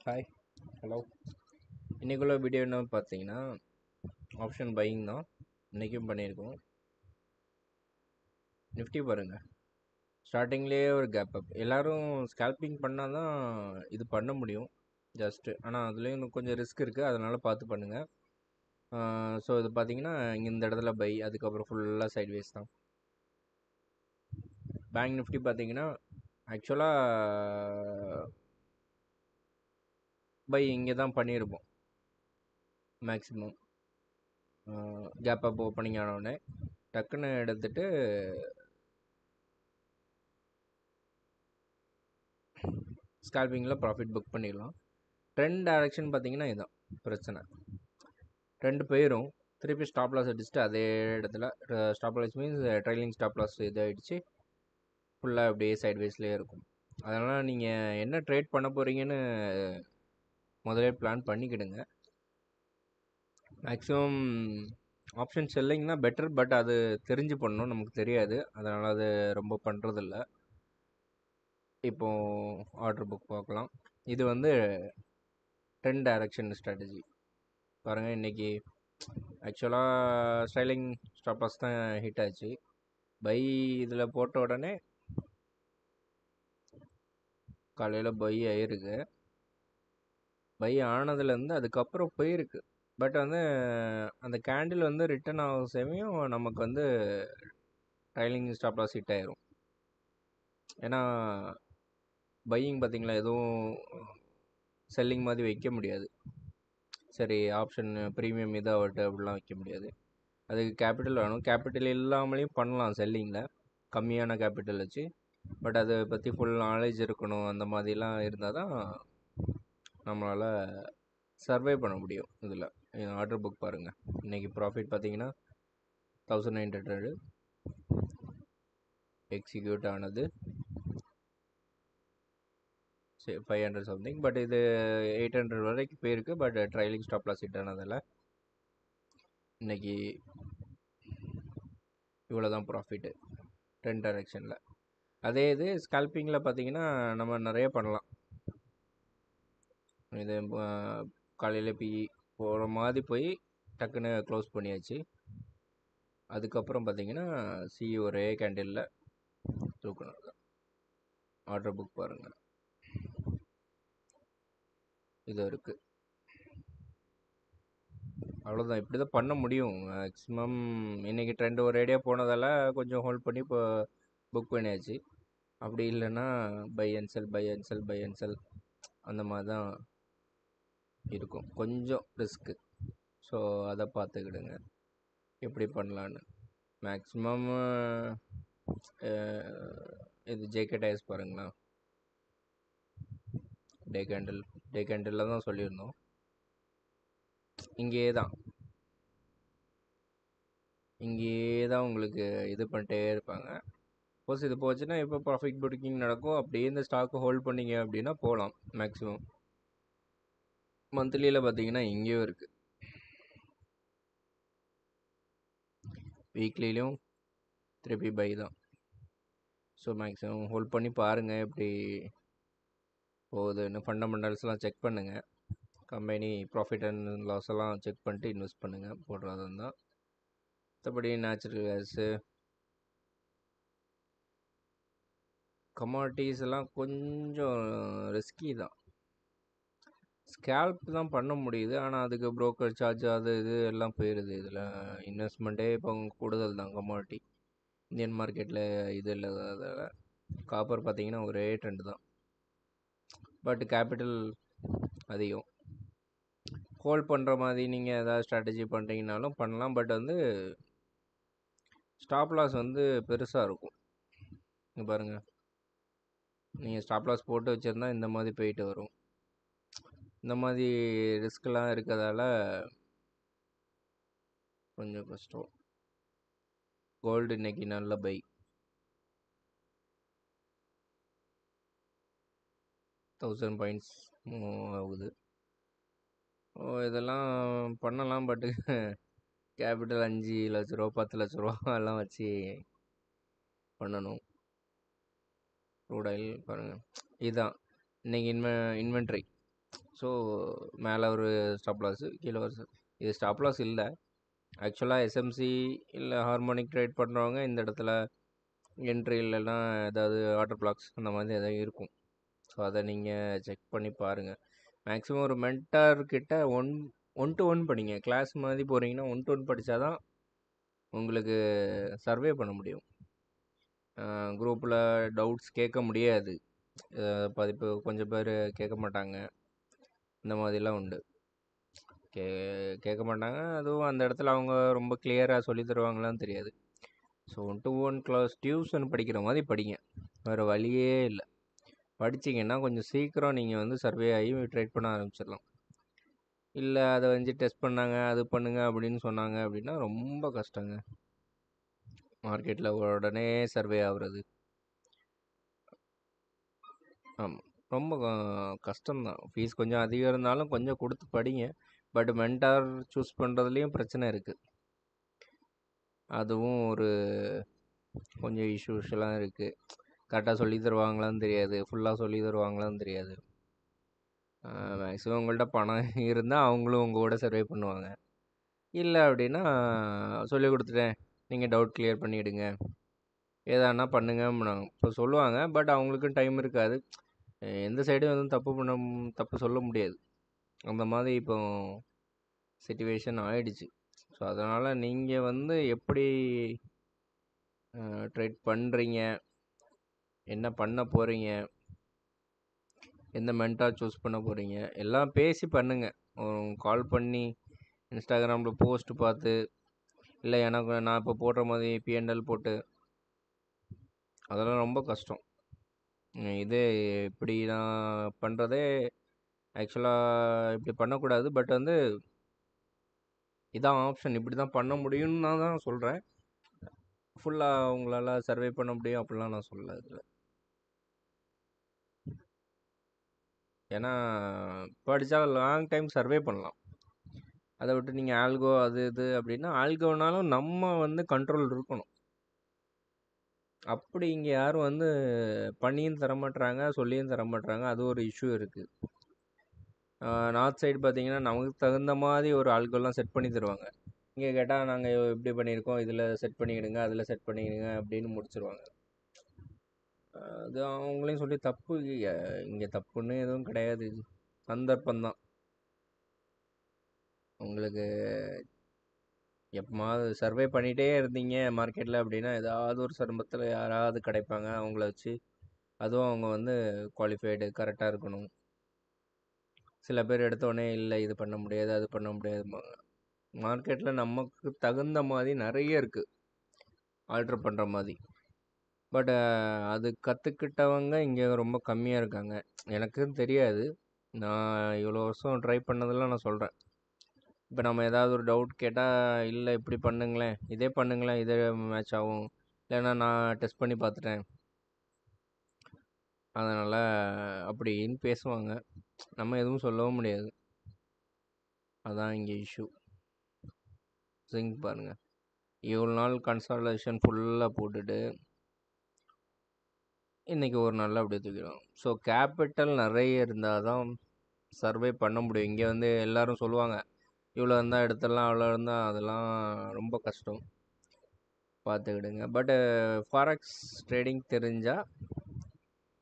Hi, hello. இன்றைக்குள்ள video என்ன பார்த்தீங்கன்னா, ஆப்ஷன் பையிங் தான் இன்றைக்கும் பண்ணியிருக்கோம். நிஃப்டி பாருங்கள், ஸ்டார்டிங்லேயே ஒரு கேப் அப். எல்லோரும் ஸ்கேல்பிங் பண்ணால் தான் இது பண்ண முடியும் ஜஸ்ட்டு. ஆனால் அதுலேயும் இன்னும் கொஞ்சம் ரிஸ்க் இருக்குது, அதனால் பார்த்து பண்ணுங்கள். ஸோ இது பார்த்தீங்கன்னா இங்கே இந்த இடத்துல பை, அதுக்கப்புறம் ஃபுல்லாக சைட்வேஸ் தான். பேங்க் நிஃப்டி பார்த்தீங்கன்னா ஆக்சுவலாக பை இங்கே தான் பண்ணியிருப்போம் மேக்ஸிமம். கேப் அப் ஓப்பனிங் ஆனவுடனே டக்குன்னு எடுத்துட்டு ஸ்கால்பிங்கில் ப்ராஃபிட் புக் பண்ணிடலாம். ட்ரெண்ட் டைரக்ஷன் பார்த்தீங்கன்னா இதுதான் பிரச்சனை. ட்ரெண்ட் போயிடும், திருப்பி ஸ்டாப் லாஸ் அடிச்சுட்டு அதே இடத்துல stop loss means trailing stop loss இதாகிடுச்சு, ஃபுல்லாக அப்படியே சைட்வேஸ்லேயே இருக்கும். அதனால் நீங்கள் என்ன ட்ரேட் பண்ண போகிறீங்கன்னு முதலே பிளான் பண்ணிக்கிடுங்க. மேக்ஸிமம் ஆப்ஷன் செல்லிங் தான் பெட்டர், பட் அது தெரிஞ்சு பண்ணணும், நமக்கு தெரியாது, அதனால் அது ரொம்ப பண்ணுறதில்ல. இப்போது ஆர்டர் புக் பார்க்கலாம். இது வந்து ட்ரெண்ட் டைரக்ஷன் ஸ்ட்ராட்டஜி பாருங்கள். இன்றைக்கி ஆக்சுவலாக ஸ்டைலிங் ஸ்டாப் லாஸ் தான் ஹிட் ஆச்சு. பை இதில் போட்ட உடனே காலையில் பை ஆயிருக்கு. பை ஆனதுலேருந்து அதுக்கப்புறம் போயிருக்கு. பட் வந்து அந்த கேண்டில் வந்து ரிட்டர்ன் ஆகும் சமயம் நமக்கு வந்து ட்ரைலிங் ஸ்டாப் லாஸ் ஹிட் ஆயிரும். ஏன்னா பையிங் பார்த்தீங்களா, எதுவும் செல்லிங் மாதிரி வைக்க முடியாது. சரி, ஆப்ஷன் ப்ரீமியம் இதாகட்டு அப்படிலாம் வைக்க முடியாது. அதுக்கு கேபிட்டல் வேணும். கேபிட்டல் இல்லாமலேயும் பண்ணலாம் செல்லிங்கில், கம்மியான கேபிட்டல் வச்சு. பட் அதை பற்றி ஃபுல் நாலேஜ் இருக்கணும். அந்த மாதிரிலாம் இருந்தால் தான் நம்மளால் சர்வை பண்ண முடியும். இதில் ஆர்டர் புக் பாருங்கள். இன்றைக்கி ப்ராஃபிட் பார்த்தீங்கன்னா 1900 எக்ஸிக்யூட் ஆனது 500 சம்திங். பட் இது 800 வரைக்கும் போயிருக்கு. But trailing stop loss hit ஆனதில் இன்றைக்கி இவ்வளோ தான் ப்ராஃபிட்டு ட்ரெண்ட் டைரக்ஷனில். அதே இது ஸ்கால்பிங்கில் பார்த்தீங்கன்னா நம்ம நிறைய பண்ணலாம். இது காலையில் போகிற மாதிரி போய் டக்குன்னு க்ளோஸ் பண்ணியாச்சு. அதுக்கப்புறம் பார்த்தீங்கன்னா ஒரே கேண்டிலில் தூக்கணும். ஆர்டர் புக் பாருங்கள், இது இருக்குது. அவ்வளோதான், இப்படி தான் பண்ண முடியும் மேக்ஸிமம். இன்றைக்கி ட்ரெண்ட் ஒரு ஐடியா போனதால் கொஞ்சம் ஹோல்ட் பண்ணி இப்போ புக் பண்ணியாச்சு. அப்படி இல்லைன்னா buy and sell, buy and sell, buy and sell அந்த மாதிரி தான் இருக்கும். கொஞ்சம் ரிஸ்க்கு. ஸோ அதை பார்த்துக்கிடுங்க எப்படி பண்ணலான்னு. மேக்ஸிமம் இது ஜேகே டயர்ஸ் பாருங்களா, டே கேண்டில் தான் சொல்லியிருந்தோம். இங்கேயே தான் உங்களுக்கு இது பண்ணிட்டே இருப்பாங்க. சப்போஸ் இது போச்சுன்னா இப்போ ப்ராஃபிட் புக்கிங் நடக்கும். அப்படியே இந்த ஸ்டாக்கு ஹோல்ட் பண்ணிங்க அப்படின்னா போகலாம். மேக்ஸிமம் மந்த்லியில் பார்த்தீங்கன்னா இங்கேயும் இருக்குது, வீக்லிலையும் திருப்பி பை தான். ஸோ மேக்ஸிமம் ஹோல்ட் பண்ணி பாருங்கள் எப்படி போகுதுன்னு. ஃபண்டமெண்டல்ஸ்லாம் செக் பண்ணுங்கள். கம்பெனி ப்ராஃபிட் அண்ட் லாஸ் எல்லாம் செக் பண்ணிட்டு இன்வெஸ்ட் பண்ணுங்கள் போடுறது தான். மற்றபடி நேச்சுரல் கேஸு, கமாடிட்டிஸ் எல்லாம் கொஞ்சம் ரிஸ்கி தான். ஸ்கேல்ப் தான் பண்ண முடியுது, ஆனால் அதுக்கு ப்ரோக்கர் சார்ஜ் அது இது எல்லாம் போயிடுது. இதில் இன்வெஸ்ட்மெண்ட்டே இப்போ கூடுதல் தான். கமாடிட்டி இந்தியன் மார்க்கெட்டில் இது இல்லாததால். காப்பர் பார்த்தீங்கன்னா ஒரே ட்ரெண்டு தான், பட் கேபிட்டல் அதிகம். ஹோல்ட் பண்ணுற மாதிரி நீங்கள் ஏதாவது ஸ்ட்ராட்டஜி பண்ணுறீங்கனாலும் பண்ணலாம். பட் வந்து ஸ்டாப் லாஸ் வந்து பெருசாக இருக்கும். இங்கே பாருங்கள், நீங்கள் ஸ்டாப் லாஸ் போட்டு வச்சுருந்தா இந்த மாதிரி போயிட்டு வரும். இந்த மாதிரி ரிஸ்க்லாம் இருக்கிறதால கொஞ்சம் கஷ்டம். கோல்டு இன்னைக்கு நல்ல பை, 1000 பாயிண்ட்ஸ் ஆகுது. இதெல்லாம் பண்ணலாம். பட்டு கேபிட்டல் 5 லட்ச ரூபா 10 லட்ச ரூபா எல்லாம் வச்சு பண்ணணும். க்ரூட் ஆயில் பாருங்கள், இதுதான் இன்றைக்கி இன்வென்ட்ரி ஸோ மேலே ஒரு ஸ்டாப் லாஸ், கீழே ஒரு இது ஸ்டாப் லாஸ் இல்லை. ஆக்சுவலாக எஸ்எம்சி இல்லை ஹார்மோனிக் ட்ரேட் பண்ணுறவங்க இந்த இடத்துல என்ட்ரி இல்லைன்னா ஏதாவது ஆர்டர் பிளாக்ஸ் அந்த மாதிரி எதாவது இருக்கும். ஸோ அதை நீங்கள் செக் பண்ணி பாருங்கள். மேக்ஸிமம் ஒரு மென்டார் கிட்ட ஒன் டு ஒன் படிங்க. கிளாஸ் மாதிரி போகிறீங்கன்னா ஒன் டு ஒன் படித்தா தான் உங்களுக்கு சர்வே பண்ண முடியும். குரூப்பில் டவுட்ஸ் கேட்க முடியாது. இப்போ கொஞ்சம் பேர் கேட்க மாட்டாங்க. இந்த மாதிரிலாம் உண்டு. கேட்க மாட்டாங்க. அதுவும் அந்த இடத்துல அவங்க ரொம்ப கிளியராக சொல்லி தருவாங்களான்னு தெரியாது. So one to one class tuition படிக்கிற மாதிரி படிங்க. வேறு வழியே இல்லை. படிச்சிங்கன்னா கொஞ்சம் சீக்கிரம் நீங்கள் வந்து சர்வே ஆகி ட்ரேட் பண்ண ஆரம்பிச்சிடலாம். இல்லை அதை வந்து டெஸ்ட் பண்ணாங்க, அது பண்ணுங்க அப்படின்னு சொன்னாங்க அப்படின்னா ரொம்ப கஷ்டங்க மார்க்கெட்டில் உடனே சர்வே ஆகுறது. ஆமாம், ரொம்ப கஷ்டம்தான். ஃபீஸ் கொஞ்சம் அதிகம் இருந்தாலும் கொஞ்சம் கொடுத்து படிங்க. பட் மென்டார் சூஸ் பண்ணுறதுலேயும் பிரச்சனை இருக்குது. அதுவும் ஒரு கொஞ்சம் இஷ்யூஸ்லாம் இருக்குது. கரெக்டாக சொல்லி தருவாங்களான்னு தெரியாது, ஃபுல்லாக சொல்லி தருவாங்களான்னு தெரியாது. மேக்ஸிமம் உங்கள்கிட்ட பணம் இருந்தால் அவங்களும் உங்கள் கூட சர்வே பண்ணுவாங்க. இல்லை அப்படின்னா சொல்லி கொடுத்துட்டேன், நீங்கள் டவுட் கிளியர் பண்ணிவிடுங்க, ஏதானா பண்ணுங்க இப்போ சொல்லுவாங்க. பட் அவங்களுக்கும் டைம் இருக்காது. எந்த சைடும் எதுவும் தப்பு சொல்ல முடியாது. அந்த மாதிரி இப்போ சிச்சுவேஷன் ஆயிடுச்சு. ஸோ அதனால் நீங்கள் வந்து எப்படி ட்ரேட் பண்ணுறீங்க, என்ன பண்ண போகிறீங்க, எந்த மென்டார் சூஸ் பண்ண போகிறீங்க, எல்லாம் பேசி பண்ணுங்கள். கால் பண்ணி இன்ஸ்டாகிராமில் போஸ்ட் பார்த்து, இல்லை எனக்கு நான் இப்போ போடுற மாதிரி பிஎன்எல் போட்டு, அதெல்லாம் ரொம்ப கஷ்டம். இது இப்படி நான் பண்ணுறதே ஆக்சுவலாக இப்படி பண்ணக்கூடாது. பட் வந்து இதான் ஆப்ஷன், இப்படி தான் பண்ண முடியும்னு நான் தான் சொல்கிறேன். ஃபுல்லாக உங்களால் சர்வே பண்ண முடியும் அப்படிலாம் நான் சொல்லலை இதில். ஏன்னா படித்தா லாங் டைம் சர்வே பண்ணலாம். அதை விட்டு நீங்கள் ஆல்கோ அது இது அப்படின்னா, ஆல்கோனாலும் நம்ம வந்து கண்ட்ரோல் இருக்கணும். அப்படி இங்கே யாரும் வந்து பண்ணியும் தரமாட்டுறாங்க, சொல்லியும் தரமாட்டுறாங்க. அது ஒரு இஷ்யூ இருக்குது. நார்த் சைடு பார்த்தீங்கன்னா நமக்கு தகுந்த மாதிரி ஒரு ஆல்கோலாம் செட் பண்ணி தருவாங்க. இங்கே கேட்டால் நாங்கள் இப்படி பண்ணியிருக்கோம், இதில் செட் பண்ணிக்கிடுங்க, அதில் செட் பண்ணிக்கிடுங்க அப்படின்னு முடிச்சிருவாங்க. அது அவங்களையும் சொல்லி தப்பு இங்கே தப்புன்னு எதுவும் கிடையாது. இது சந்தர்ப்பம்தான். உங்களுக்கு எப்போமாவது சர்வே பண்ணிகிட்டே இருந்தீங்க மார்க்கெட்டில் அப்படின்னா ஏதாவது ஒரு சந்தர்ப்பத்தில் யாராவது கிடைப்பாங்க. அவங்கள வச்சு, அதுவும் அவங்க வந்து குவாலிஃபைடு கரெக்டாக இருக்கணும். சில பேர் எடுத்தோடனே இல்லை இது பண்ண முடியாது, அது பண்ண முடியாதும்பாங்க. மார்க்கெட்டில் நமக்கு தகுந்த மாதிரி நிறைய இருக்குது ஆல்ட்ரு பண்ணுற மாதிரி. பட் அது கற்றுக்கிட்டவங்க இங்கே ரொம்ப கம்மியாக இருக்காங்க. எனக்கும் தெரியாது. நான் இவ்வளோ வருஷம் ட்ரை பண்ணதெல்லாம் நான் சொல்கிறேன். இப்போ நம்ம ஏதாவது ஒரு டவுட் கேட்டால், இல்லை இப்படி பண்ணுங்களேன், இதே பண்ணுங்களேன், இதே மேட்ச் ஆகும், இல்லைன்னா நான் டெஸ்ட் பண்ணி பார்த்துட்டேன், அதனால் அப்படின்னு பேசுவாங்க. நம்ம எதுவும் சொல்லவும் முடியாது. அதான் இங்கே இஷ்யூ. சிங்க் பாருங்கள், இவ்வளோ நாள் கன்சாலேஷன் ஃபுல்லாக போட்டுட்டு இன்றைக்கி ஒரு நாளில் அப்படியே தூக்கிடும். ஸோ கேபிட்டல் நிறைய இருந்தால் தான் சர்வே பண்ண முடியும். இங்கே வந்து எல்லோரும் சொல்லுவாங்க, இவ்வளோ இருந்தால் எடுத்துடலாம், அவ்வளோ இருந்தால், அதெல்லாம் ரொம்ப கஷ்டம், பார்த்துக்கிடுங்க. பட்டு ஃபாரெக்ஸ் ட்ரேடிங் தெரிஞ்சால்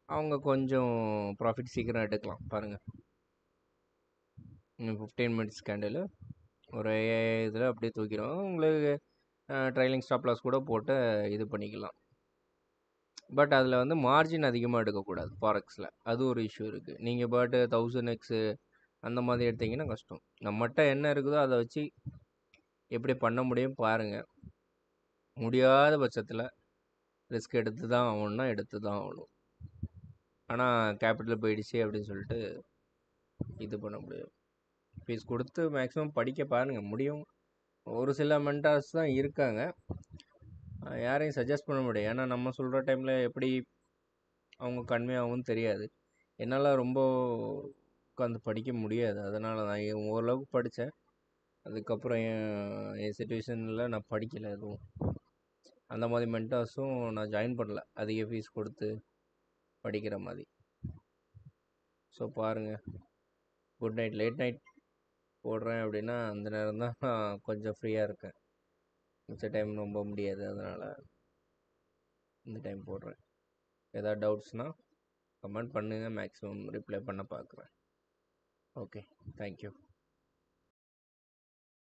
அவங்க கொஞ்சம் ப்ராஃபிட் சீக்கிரம் எடுக்கலாம். பாருங்கள், 15 மினிட்ஸ் கேண்டில் ஒரு இதில் அப்படியே தூக்கிடும். உங்களுக்கு ட்ரைலிங் ஸ்டாப் லாஸ் கூட போட்டு இது பண்ணிக்கலாம். பட் அதில் வந்து மார்ஜின் அதிகமாக எடுக்கக்கூடாது ஃபாரெக்ஸில். அது ஒரு இஷ்யூ இருக்குது. நீங்கள் பாட்டு 1000x அந்த மாதிரி எடுத்தீங்கன்னா கஷ்டம். நம்மகிட்ட என்ன இருக்குதோ அதை வச்சு எப்படி பண்ண முடியும் பாருங்கள். முடியாத பட்சத்தில் ரிஸ்க் எடுத்து தான் ஆகணும்னா எடுத்து தான் ஆகணும். ஆனால் கேபிட்டல் போயிடுச்சு அப்படின்னு சொல்லிட்டு இது பண்ண முடியும். ஃபீஸ் கொடுத்து மேக்ஸிமம் படிக்க பாருங்கள், முடியும். ஒரு சில மென்டார்ஸ் தான் இருக்காங்க, யாரையும் சஜஸ்ட் பண்ண முடியாது. ஏன்னா நம்ம சொல்கிற டைமில் எப்படி அவங்க கன்வே ஆகும்னு தெரியாது. என்னால் ரொம்ப உட்காந்து படிக்க முடியாது. அதனால நான் ஓரளவுக்கு படித்தேன். அதுக்கப்புறம் என் சுச்சுவேஷனில் நான் படிக்கலை எதுவும். அந்த மாதிரி மென்டார்ஸும் நான் ஜாயின் பண்ணல, அதிக ஃபீஸ் கொடுத்து படிக்கிற மாதிரி. ஸோ பாருங்கள், குட் நைட் லேட் நைட் போடுறேன் அப்படின்னா அந்த நேரம் தான் நான் கொஞ்சம் ஃப்ரீயாக இருக்கேன். மிச்ச டைம் ரொம்ப முடியாது, அதனால் இந்த டைம் போடுறேன். ஏதாவது டவுட்ஸ்னால் கமெண்ட் பண்ணுங்கள், மேக்ஸிமம் ரிப்ளை பண்ண பார்க்குறேன். Okay, thank you.